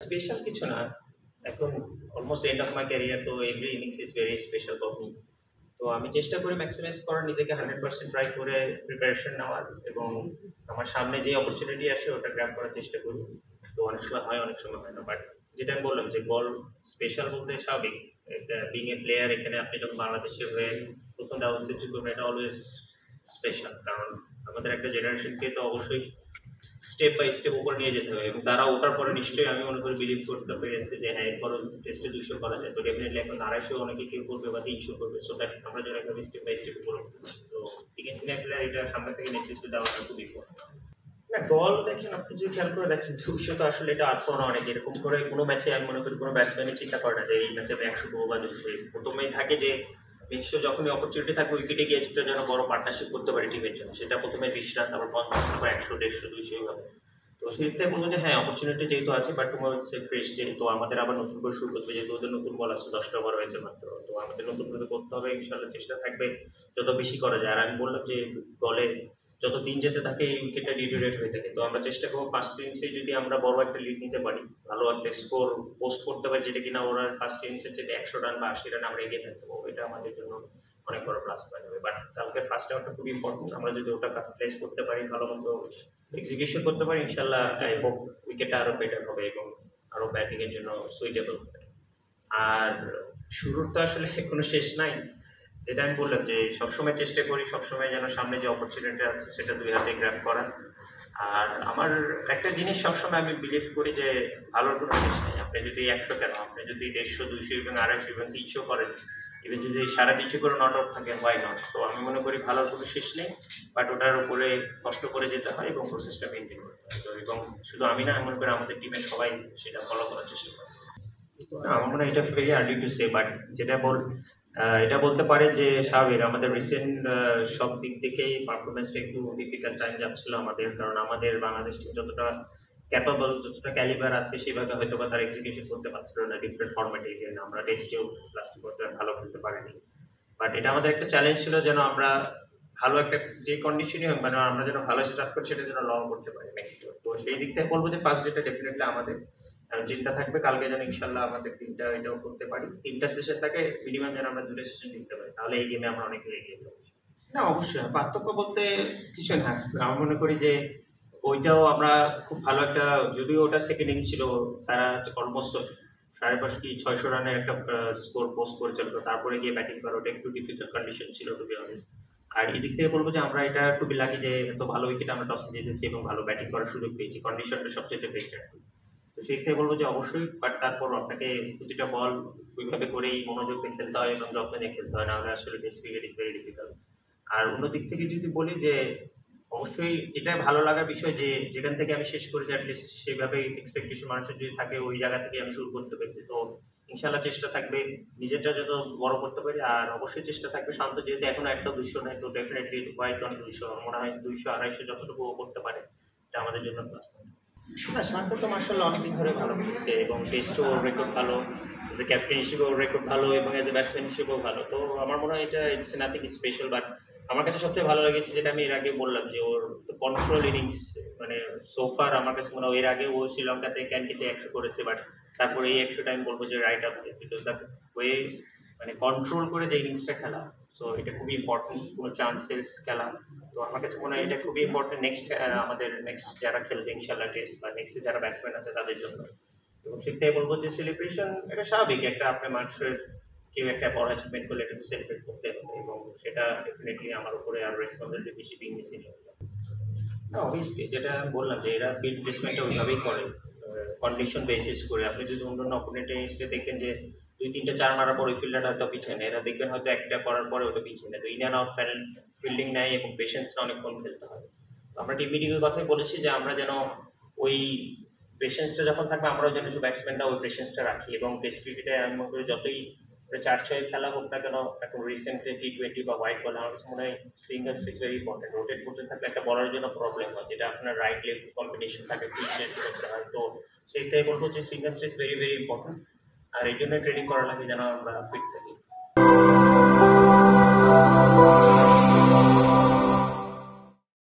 Special কিছু না। এখন almost end of my career, তো every innings is very special for me. তো আমি চেষ্টা করি ম্যাক্সিমাইজ করার, নিজেকে 100% ট্রাই করে প্রিপারেশন নেওয়ার, এবং আমার সামনে যে অপরচুনিটি আসে ওটা গ্র্যাব করার চেষ্টা করি। তো অনেক সময় হয়, অনেক সময় হয় না, বাট যেটা আমি বললাম যে বল স্পেশাল বলতে স্বাভাবিক। বিং এ প্লেয়ার, এখানে আপনি যখন বাংলাদেশের হয়ে প্রথম ডাবল সেঞ্চুরি করবেন, এটা অলওয়েজ স্পেশাল। কারণ আমাদের একটা জেনারেশনকে তো অবশ্যই স্টেপ বাই স্টেপ উপর নিয়ে যেতে হবে, এবং তারা ওঠার পরে নিশ্চয়ই আমি মনে করি বিলিভ করতে পেরেছে যে হ্যাঁ এরপরও টেস্টে 200 করা যায়। তো ডেফিনেটলি এখন 250 অনেকে কেউ করবে বা 300 করবে, সো দ্যাট আমরা যেন একদম স্টেপ বাই স্টেপ উপর উঠতে পারি। তো ঠিক আছে, এটা সামনে থেকে নেতৃত্ব দেওয়াটা খুব ইম্পর্টেন্ট। না, গল দেখেন, আপনি যদি খেয়াল করে দেখেন 200 তো আসলে এটা আট না অনেক, এরকম করে কোনো ম্যাচে আমি মনে করি কোনো ব্যাটসম্যানই চিন্তা করে না যে এই ম্যাচে আমি 100 করবো বা 200। প্রথমেই থাকে যে নিশ্চয় যখনই অপরচুনিটি থাকবে উইকেটে গিয়ে যেন বড় পার্টনারশিপ করতে পারে টিমের জন্য, সেটা প্রথমে 20 রান, তারপর 50, তারপর 100, 150, 200 এইভাবে। তো সেক্ষেত্রে বলবো যে হ্যাঁ, অপরচুনিটি যেহেতু আছে, বাট তোমার হচ্ছে ফ্রেশ ডে, তো আমাদের আবার নতুন করে শুরু করতে, যেহেতু ওদের নতুন বল আছে, 10টা ওভার হয়েছে মাত্র, তো আমাদের নতুন করে করতে হবে। ইনশাল্লাহ চেষ্টা থাকবে যত বেশি করা যায়। আর আমি বললাম যে বলে যত দিন যেতে থাকে এই উইকেটটা ডিটোরেট হয়ে থাকে, তো আমরা চেষ্টা করবো ফার্স্ট ইনিংসে যদি আমরা বড় একটা লিড নিতে পারি, ভালো একটা স্কোর পোস্ট করতে পারি, যেটা কিনা ওরা ফার্স্ট ইনিংসের চেয়ে 100 রান বা 80 রান আমরা এগিয়ে থাকতে পারবো, এটা আমাদের জন্য অনেক বড় প্লাস পয়েন্ট হবে। বাট কালকে ফার্স্ট আউটটা খুব ইম্পর্টেন্ট, আমরা যদি ওটা প্লেস করতে পারি, ভালো মতো এক্সিকিউশন করতে পারি, ইনশাল্লাহ এবং উইকেটটা আরো বেটার হবে এবং আরো ব্যাটিং এর জন্য সুইটেবল হবে। আর শুরুর তো আসলে কোনো শেষ নাই, যেটা আমি বললাম যে সবসময় চেষ্টা করি সবসময় যেন সামনে যে অপরচুনিটি আছে সেটা দুই হাতে গ্র্যাব করা। আর আমার একটা জিনিস সবসময় আমি বিলিভ করি যে ভালোর কোনো শেষ নেই। আপনি যদি 100 কেন, আপনি যদি 150, 200 এবং 250 এবং 300 করেন, ইভেন যদি 350 করে নট আউট থাকে, হোয়াই নট। তো আমি মনে করি ভালোর কোনো শেষ নেই, বাট ওটার উপরে কষ্ট করে যেতে হয় এবং প্রসেসটা মেনটেন করতে হয়। তো এবং শুধু আমি না, আমি মনে করি আমাদের টিমের সবাই সেটা ফলো করার চেষ্টা করে। না, আমার মনে হয় এটা very early to say, but যেটা এটা বলতে পারে যে স্বাভাবিক আমাদের রিসেন্ট সব দিক থেকেই পারফরমেন্সটা একটু ডিফিকাল্ট টাইম যাচ্ছিল আমাদের, কারণ আমাদের বাংলাদেশ টিম যতটা ক্যাপাবল, যতটা ক্যালিবার আছে, সেভাবে হয়তো বা তার এক্সিকিউশন করতে পারছিল না ডিফারেন্ট ফরম্যাটে। আমরা টেস্টেও লাস্ট কোয়ার্টার ভালো খেলতে পারিনি, বাট এটা আমাদের একটা চ্যালেঞ্জ ছিল যেন আমরা ভালো একটা যে কন্ডিশনই হোক, মানে আমরা যেন ভালো স্টার্ট করি, সেটা যেন লং করতে পারি নেক্সট। তো সেই দিক থেকে বলবো যে ফার্স্ট ডেটা ডেফিনেটলি আমাদের চিন্তা থাকবে কালকে যেন ইনশাল্লাহ আমাদের তিনটা এটাও করতে পারি, তিনটা সেশন থাকে মিনিমাম, যেন আমরা দুটো সেশন জিততে পারি, তাহলে এই গেমে আমরা অনেক এগিয়ে যাবো। না, অবশ্যই পার্থক্য বলতে কিছু না। আমি মনে করি যে ওইটাও আমরা খুব ভালো একটা, যদিও ওটা সেকেন্ড ইনিংস ছিল, তারা অলমোস্ট 550 কি 600 রানের একটা স্কোর পোস্ট করেছিল, তো তারপরে গিয়ে ব্যাটিং করা ওটা একটু ডিফিকাল্ট কন্ডিশন ছিল টু বি অনেস্ট। আর এদিক থেকে বলবো যে আমরা এটা খুবই লাকি যে এত ভালো উইকেট আমরা টসে জিতেছি এবং ভালো ব্যাটিং করার সুযোগ পেয়েছি, কন্ডিশনটা সবচেয়ে বেস্ট। তো সেই থেকে বলবো যে অবশ্যই, বাট তারপর আপনাকে প্রতিটা বল ওইভাবে করেই মনোযোগ দিয়ে খেলতে হয় এবং যত্ন নিয়ে খেলতে হয়, না হলে আসলে test cricket is very difficult. আর অন্য দিক থেকে যদি বলি যে অবশ্যই এটা ভালো লাগার বিষয় যে যেখান থেকে আমি শেষ করেছি অ্যাটলিস্ট সেভাবে এক্সপেকটেশন মানুষের যদি থাকে, ওই জায়গা থেকে আমি শুরু করতে পারি। তো ইনশাল্লাহ চেষ্টা থাকবে নিজেরটা যত বড় করতে পারি, আর অবশ্যই চেষ্টা থাকবে শান্ত, যেহেতু এখনো একটা 200 নেই, তো ডেফিনেটলি হোয়াইট অন 200, মনে হয় 200, 250 যতটুকু করতে পারে এটা আমাদের জন্য প্লাস। না, শান্ত তো মার্শাল্লাহ অনেকদিন ধরে ভালো খেলছে এবং টেস্টও ওর রেকর্ড ভালো, এজ এ ক্যাপ্টেন হিসেবেও ওর রেকর্ড ভালো এবং এজ এ ব্যাটসম্যান হিসেবেও ভালো। তো আমার মনে হয় এটা ইটস নাথিং স্পেশাল, বাট আমার কাছে সবথেকে ভালো লেগেছে যেটা আমি এর আগে বললাম যে ওর কন্ট্রোল ইনিংস, মানে সোফার আমার কাছে মনে হয় এর আগে ও শ্রীলঙ্কাতে ক্যানকিতে 100 করেছে, বাট তারপরে এই 100 টাইম বলবো যে right up, because that way, মানে কন্ট্রোল করে যে ইনিংসটা খেলা, সো এটা খুবই ইম্পর্টেন্ট কোনো চান্সেস খেলা। তো আমার কাছে মনে হয় এটা খুবই ইম্পর্টেন্ট নেক্সট আমাদের নেক্সট যারা খেলবে ইনশাল্লাহ টেস্ট, বা নেক্সট যারা ব্যাটসম্যান আছে তাদের জন্য। এবং সেটাই বলবো যে সেলিব্রেশন এটা স্বাভাবিক, একটা আপনার মানুষের কেউ একটা বড় অ্যাচিভমেন্ট করলে এটা তো সেলিব্রেট করতে হবে, এবং সেটা ডেফিনেটলি আমার উপরে আর রেসপন্সিবিলিটি বেশি বিং মিসিং। না, অবভিয়াসলি যেটা আমি বললাম যে এরা ফিল্ড প্লেসমেন্টটা ওইভাবেই করে, কন্ডিশন বেসিস করে। আপনি যদি অন্য অপোনেন্টের হিসেবে দেখেন যে 2-3টা 4 মারার পর ওই ফিল্ডারটা হয়তো পিছনে, এরা দেখবেন হয়তো একটা করার পরে ওটা পিছনে, তো ইন অ্যান্ড আউট ফিল্ডিং নেয় এবং পেশেন্সটা অনেকক্ষণ খেলতে হয়। তো আমরা টিম মিটিংয়ের কথাই বলেছি যে আমরা যেন ওই পেশেন্সটা যখন থাকবে, আমরাও যেন ব্যাটসম্যানরা ওই পেশেন্সটা রাখি, এবং টেস্ট ক্রিকেটে আমি মনে করি যতই 4-6 খেলা হোক না কেন, এখন রিসেন্টলি T20 বা হোয়াইট বল, আমার কাছে মনে হয় single is very important. Rotate করতে থাকলে একটা বলার জন্য প্রবলেম হয়, যেটা আপনার রাইট লেফট কম্বিনেশন থাকে, ফিল্ড করতে হয়। তো সেইটাই বলবো যে single is very very important, আর এই জন্য ট্রেনিং করা লাগে যেন আমরা ফিট থাকি।